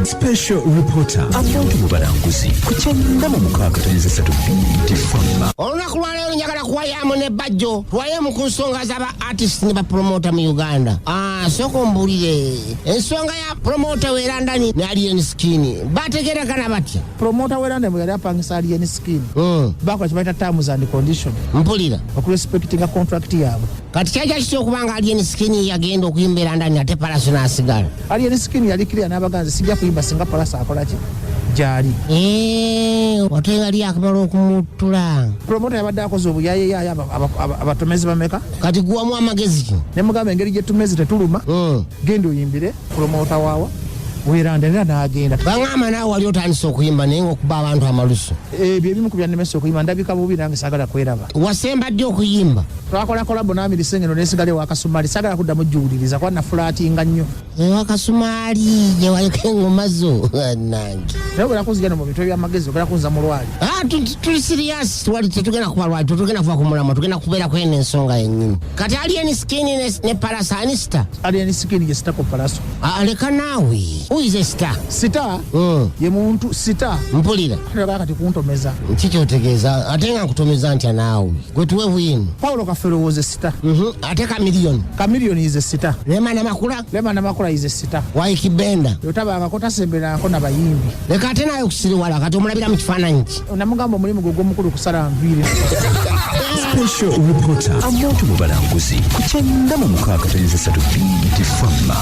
Special reporter Amooti Omubalanguzi ku kyenda mu mukaaga ttonyeza 3 Fama. Olunaku lwaleero njagala kuwayamu ne Bajjo tuwayemu ku nsonga z'aba artist ne ba promoter mu Uganda. Soko mbulire ensonga ya promoter weerandani ne Alien Skin bategeeragana batya. Promoter weerandani yali apangisa Alien Skin bakola kibaita terms and condition mpulira okurespectinga contract yaabwe. Kati kyajja kityo okubanga Alien Skin yagenda okuyimba erandani ate Pallaso n'asigala. Alien Skin yali clear n'abaganzi sijja kuyimba singa Pallaso akola ki gyali. Wate yali akamala okumutula. Promoter yabadde akoze obuyaye abatomezi bameka. Kati guwamu amagezi ki? Ne mugamba engeri gye tumezi tetuluma. Genda oyimbire promoter waawa. Weerandera n'agenda. Bangamba naawe wali otandise okuyimba naye ng'okuba abantu amalusu. Ebyo ebimu ku byannemesa okuyimba ndabika bubi nange saagala kweraba. Wasembadde okuyimba? Twakola kolabo n'amiri sengeno n'esigale wa Kasumaali saagala kuddamu jjuwuliriza kwa nafulaatinga nnyo. Ewa Kasumaali gye waliko engoma zo nange. Naye bwera kunzigana mu bintu ebyamagezi ogenda kunza mu lwali. Tuli serious wali tetugenda kuba lwali tetugenda kuva ku mulamwa tugenda kubeera kweno ensonga yennyini. Kati Alien Skin ne Pallaso ani star? Alien Skin ye star ko Pallaso. Leka naawe. Who is a star? Star? Ye muntu star. Mpulira. Kati kuntomeza. Kiki otegeeza ate nga nkutomeza ntya naawe. Gwe tuwe buyino. Paulo Kafero was a star. Ate Chameleon. Chameleon is a star. Lema Namakula is a star. Waiki Benda. Yotabanga kotasembera na bayimbi. Leka ate naye okusiriwala kati omulabira mu kifaananyi ki. Namugamba omulimu gwe gw'omukulu kusala nviiri. Special reporter Amooti Omubalanguzi ku kyenda mu mukaaga ttonyeza 3 Fama.